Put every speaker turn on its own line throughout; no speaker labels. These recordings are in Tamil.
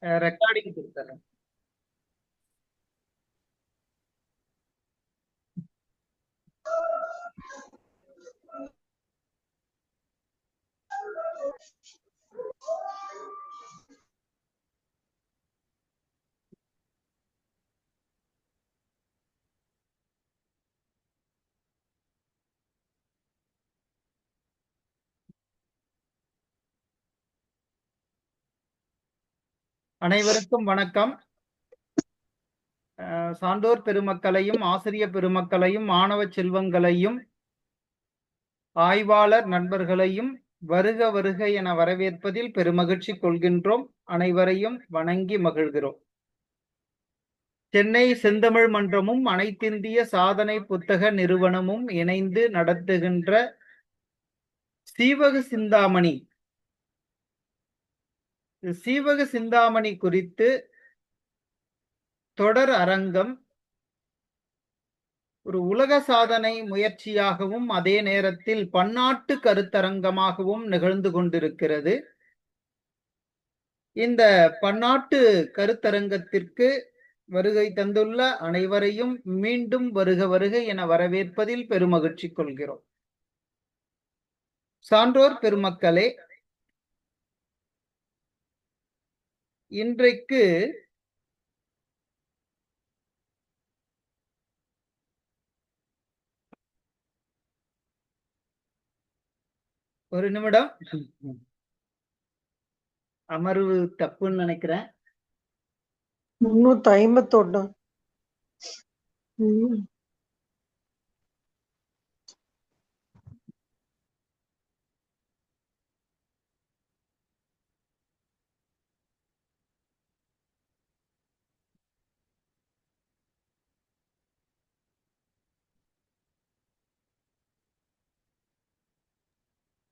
ரெக்கார்டிங் கொடுத்துறேன். அனைவருக்கும் வணக்கம். சான்றோர் பெருமக்களையும் ஆசிரிய பெருமக்களையும் மாணவ செல்வங்களையும் ஆய்வாளர் நண்பர்களையும் வருக வருக என வரவேற்பதில் பெருமகிழ்ச்சி கொள்கின்றோம். அனைவரையும் வணங்கி மகிழ்கிறோம். சென்னை செந்தமிழ் மன்றமும் அனைத்திந்திய சாதனை புத்தக நிறுவனமும் இணைந்து நடத்துகின்ற சீவக சிந்தாமணி குறித்து தொடர் அரங்கம் ஒரு உலக சாதனை முயற்சியாகவும் அதே நேரத்தில் பன்னாட்டு கருத்தரங்கமாகவும் நிகழ்ந்து கொண்டிருக்கிறது. இந்த பன்னாட்டு கருத்தரங்கத்திற்கு வருகை தந்துள்ள அனைவரையும் மீண்டும் வருக வருக என வரவேற்பதில் பெருமகிழ்ச்சி கொள்கிறோம். சான்றோர் பெருமக்களே, இன்றைக்கு ஒரு நிமிடம், அமர்வு தப்புன்னு நினைக்கிறேன்.
351.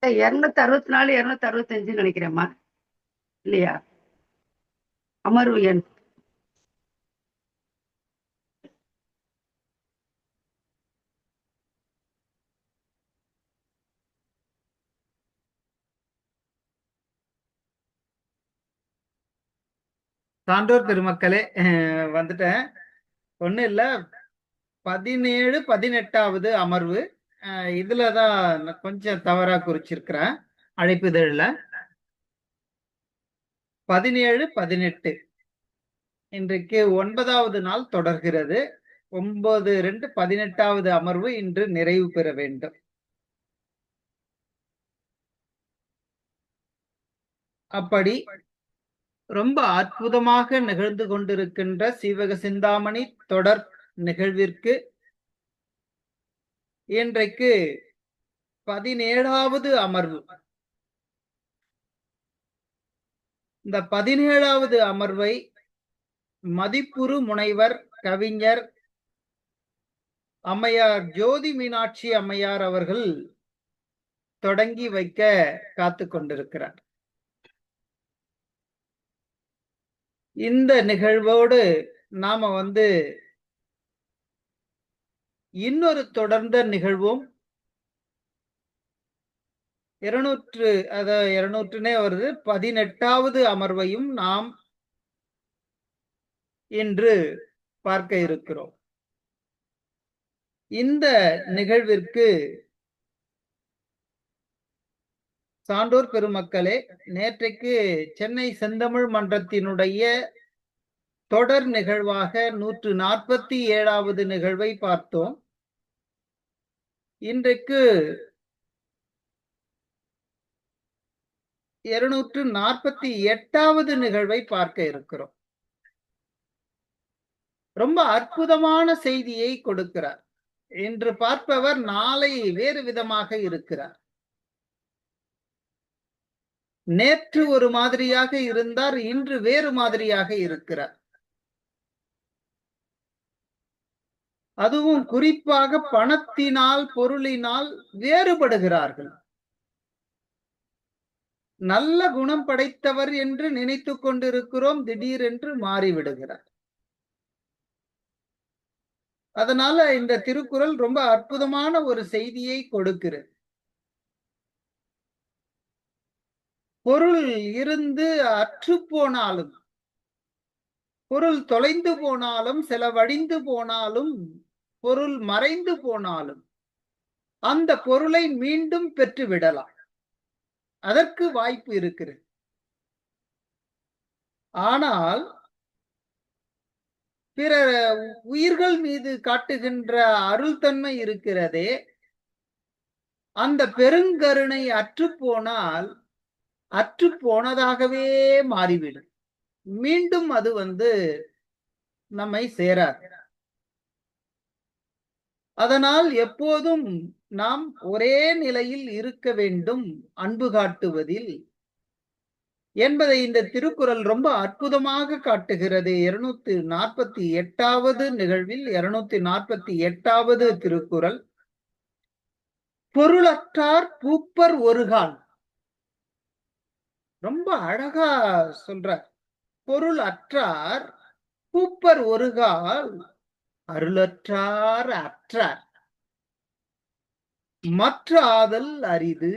இருநூத்தி 265 நினைக்கிறேம்மா, இல்லையா? அமர்வு எண்
சான்றோர் பெருமக்களே, வந்துட்டேன். ஒண்ணு இல்ல, 17 18வது அமர்வு. இதுலதான் கொஞ்சம் தவறா குறிச்சிருக்கிறேன். அழைப்புதழ்ல 17 18 இன்றைக்கு 9வது நாள் தொடர்கிறது. 9/2 18வது அமர்வு இன்று நிறைவு பெற வேண்டும். அப்படி ரொம்ப அற்புதமாக நிகழ்ந்து கொண்டிருக்கின்ற சீவக சிந்தாமணி தொடர் நிகழ்விற்கு இன்றைக்கு 17வது அமர்வு. இந்த 17வது அமர்வை மதிப்புறு முனைவர் கவிஞர் அம்மையார் ஜோதி மீனாட்சி அம்மையார் அவர்கள் தொடங்கி வைக்க காத்து கொண்டிருக்கிறார். இந்த நிகழ்வோடு நாம இன்னொரு தொடர்ந்த நிகழ்வும் 200 வருது 18வது அமர்வையும் நாம் இன்று பார்க்க இருக்கிறோம். இந்த நிகழ்விற்கு சான்றோர் பெருமக்களே, நேற்றைக்கு சென்னை செந்தமிழ் மன்றத்தினுடைய தொடர் நிகழ்வாக 147வது நிகழ்வை பார்த்தோம். இன்றைக்கு 248வது நிகழ்வை பார்க்க இருக்கிறோம். ரொம்ப அற்புதமான செய்தியை கொடுக்கிறார். இன்று பார்ப்பவர் நாளை வேறு விதமாக இருக்கிறார். நேற்று ஒரு மாதிரியாக இருந்தார், இன்று வேறு மாதிரியாக இருக்கிறார். அதுவும் குறிப்பாக பணத்தினால் பொருளினால் வேறுபடுகிறார்கள். நல்ல குணம் படைத்தவர் என்று நினைத்துக் கொண்டிருக்கிறோம், திடீரென்று மாறிவிடுகிறார். அதனால இந்த திருக்குறள் ரொம்ப அற்புதமான ஒரு செய்தியை கொடுக்கிறது. பொருள் இருந்து அற்று போனாலும் பொருள் தொலைந்து போனாலும், செலவழிந்து போனாலும், பொருள் மறைந்து போனாலும் அந்த பொருளை மீண்டும் பெற்று விடலாம். அதற்கு வாய்ப்பு இருக்கிறது. ஆனால் பிற உயிர்கள் மீது காட்டுகின்ற அருள் தன்மை இருக்கிறதே, அந்த பெருங்கருணை அற்றுப்போனால் அற்றுப்போனதாகவே மாறிவிடும். மீண்டும் அது நம்மை சேராது. அதனால் எப்போதும் நாம் ஒரே நிலையில் இருக்க வேண்டும் அன்பு காட்டுவதில் என்பதை இந்த திருக்குறள் ரொம்ப அற்புதமாக காட்டுகிறது. 248வது நிகழ்வில் 248வது திருக்குறள். பொருளற்றார் பூப்பர் ஒருகால். ரொம்ப அழகா சொல்றார். பொருள் அற்றார் பூப்பர் ஒருகால், அருளற்றார் அற்றார் மற்ற ஆதல் அரிது.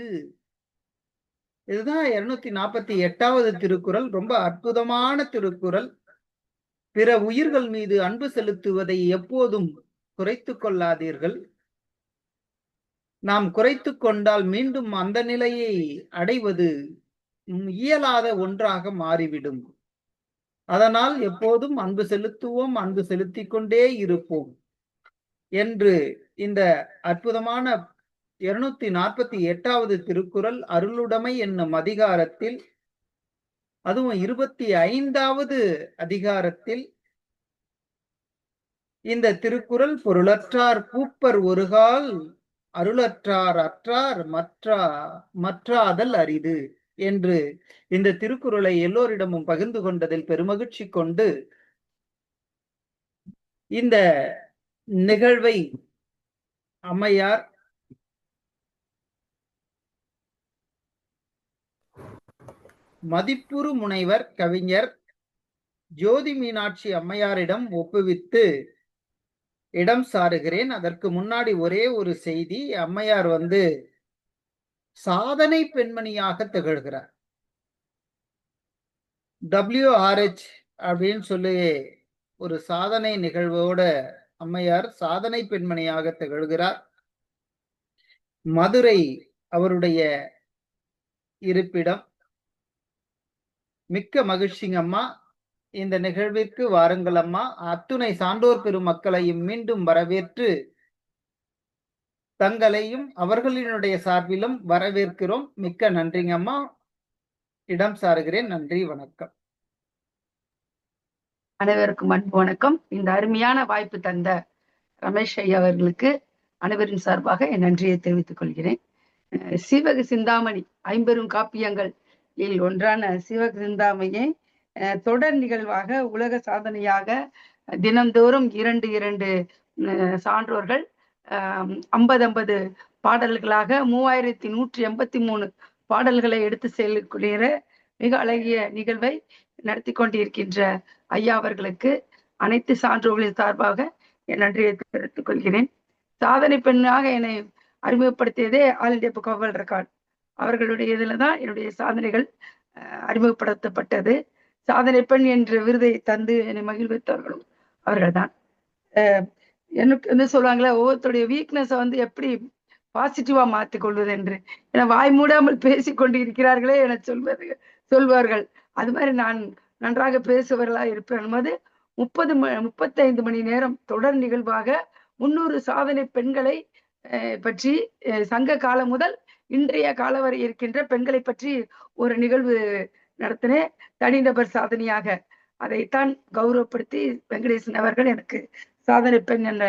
இதுதான் 248வது திருக்குறள். ரொம்ப அற்புதமான திருக்குறள். பிற உயிர்கள் மீது அன்பு செலுத்துவதை எப்போதும் குறைத்துக் கொள்ளாதீர்கள். நாம் குறைத்துக் கொண்டால் மீண்டும் அந்த நிலையை அடைவது இயலாத ஒன்றாக மாறிவிடும். அதனால் எப்போதும் அன்பு செலுத்துவோம், அன்பு செலுத்திக் கொண்டே இருப்போம் என்று இந்த அற்புதமான 248வது திருக்குறள் அருளுடைமை என்னும் அதிகாரத்தில், அதுவும் 25வது அதிகாரத்தில் இந்த திருக்குறள் பொருளற்றார் பூப்பர் ஒருகால், அருளற்றார் அற்றார் மற்றாதல் அரிது என்று இந்த திருக்குறளை எல்லோரிடமும் பகிர்ந்து கொண்டதில் பெருமகிழ்ச்சி கொண்டு இந்த நிகழ்வை அம்மையார் மதிப்புறு முனைவர் கவிஞர் ஜோதி மீனாட்சி அம்மையாரிடம் ஒப்புவித்து இடம் சாருகிறேன். அதற்கு முன்னாடி ஒரே ஒரு செய்தி. அம்மையார் சாதனை பெண்மணியாக திகழ்கிறார். WRH அப்படின்னு சொல்லி ஒரு சாதனை நிகழ்வோட அம்மையார் சாதனை பெண்மணியாக திகழ்கிறார். மதுரை அவருடைய இருப்பிடம். மிக்க மகிழ்ச்சிங்க அம்மா. இந்த நிகழ்விற்கு வாருங்கள் அம்மா. அத்துணை சான்றோர் பெருமக்களையும் மீண்டும் வரவேற்று தங்களையும் அவர்களினுடைய சார்பிலும் வரவேற்கிறோம். மிக்க நன்றிங்க அம்மா. இடம் சாருகிறேன். நன்றி, வணக்கம்.
அனைவருக்கும் அன்பு வணக்கம். இந்த அருமையான வாய்ப்பு தந்த ரமேஷ் ஐயா அவர்களுக்கு அனைவரின் சார்பாக என் நன்றியை தெரிவித்துக் கொள்கிறேன். சீவக சிந்தாமணி 50 காப்பியங்கள் ஒன்றான சீவக சிந்தாமணியை தொடர் நிகழ்வாக உலக சாதனையாக தினந்தோறும் 2 சான்றோர்கள் 50 பாடல்களாக 3183 பாடல்களை எடுத்து செல்லக்கூடிய மிக அழகிய நிகழ்வை நடத்தி கொண்டிருக்கின்ற ஐயா அவர்களுக்கு அனைத்து சான்றோர்களின் சார்பாக என் நன்றியை தெரிவித்துக் கொள்கிறேன். சாதனை பெண்ணாக என்னை அறிமுகப்படுத்தியதே all India book of world record அவர்களுடைய இதுலதான் என்னுடைய சாதனைகள் அறிமுகப்படுத்தப்பட்டது. சாதனை பெண் என்ற விருதை தந்து என்னை மகிழ்வித்தவர்களும் அவர்கள்தான். எனக்கு சொல்லுவாங்களே, ஒவ்வொருத்தருடைய வீக்னஸை எப்படி பாசிட்டிவா மாற்றிக் கொள்வது என்று. என வாய் மூடாமல் பேசிக்கொண்டு இருக்கிறார்களே என சொல்வார்கள். அது மாதிரி நான் நன்றாக பேசுவர்களா இருப்பேன் என்பது 35 மணி நேரம் தொடர் நிகழ்வாக 300 சாதனை பெண்களை பற்றி சங்க காலம் முதல் இன்றைய காலம் வரை இருக்கின்ற பெண்களை பற்றி ஒரு நிகழ்வு நடத்தினேன். தனிநபர் சாதனையாக அதைத்தான் கௌரவப்படுத்தி வெங்கடேசன் அவர்கள் எனக்கு சாதனை பெண் என்ற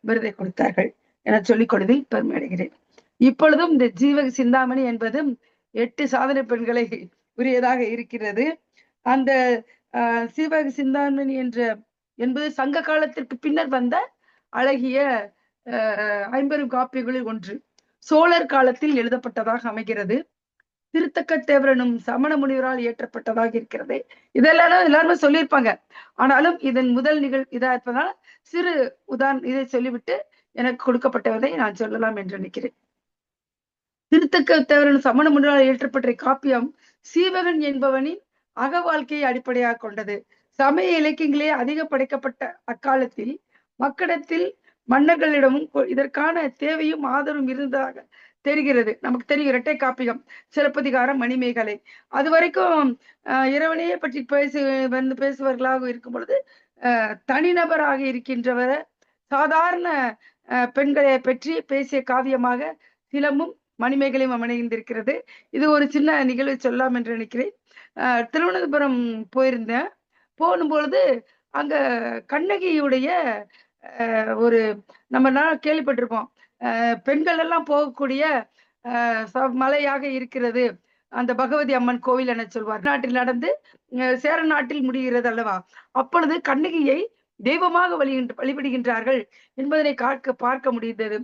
விருதை கொடுத்தார்கள் என சொல்லிக் கொள்வதில் பெருமை அடைகிறேன். இப்பொழுதும் இந்த ஜீவக சிந்தாமணி என்பதும் 8 சாதனை பெண்களை உரியதாக இருக்கிறது. அந்த சீவக சிந்தாமணி என்பது சங்க காலத்திற்கு பின்னர் வந்த அழகிய 50 காப்பியங்களில் ஒன்று. சோழர் காலத்தில் எழுதப்பட்டதாக அமைகிறது. திருத்தக்கத்தேவரனும் சமண முனிவரால் இயற்றப்பட்டதாக இருக்கிறது. இதெல்லாம் எல்லாருமே சொல்லியிருப்பாங்க. ஆனாலும் இதன் முதல் இதா இருப்பதால் சிறு இதை சொல்லிவிட்டு எனக்கு கொடுக்கப்பட்டதை நான் சொல்லலாம் என்று நினைக்கிறேன். திருத்தக்கத்தேவரன் சமண முனிவரால் இயற்றப்பட்ட காப்பியம் சீவகன் என்பவனின் அக வாழ்க்கையை அடிப்படையாக கொண்டது. சமய இலக்கியங்களே அதிக படைக்கப்பட்ட அக்காலத்தில் மக்களிடத்தில் மன்னர்களிடமும் இதற்கான தேவையும் ஆதரவும் இருந்ததாக தெரிகிறது. நமக்கு தெரியும் இரட்டை காப்பியம், சிலப்பதிகாரம், மணிமேகலை. அது வரைக்கும் இறைவனையே பற்றி பேசுபவர்களாக இருக்கும் பொழுது தனிநபராக இருக்கின்றவரை சாதாரண பெண்களை பற்றி பேசிய காவியமாக சிலம்பும் மணிமேகலையும் அமைந்திருக்கிறது. இது ஒரு சின்ன நிகழ்வை சொல்லலாம் என்று நினைக்கிறேன். திருவனந்தபுரம் போயிருந்தேன். போகும்பொழுது அங்க கண்ணகியுடைய ஒரு நம்ம கேள்விப்பட்டிருப்போம், பெண்கள் எல்லாம் போகக்கூடிய மலையாக இருக்கிறது அந்த பகவதி அம்மன் கோவில் என சொல்வார். நாட்டில் நடந்து சேர நாட்டில் முடிகிறது அல்லவா? அப்பொழுது கண்ணகியை தெய்வமாக வழிபடுகின்றார்கள் என்பதனை பார்க்க முடிந்தது.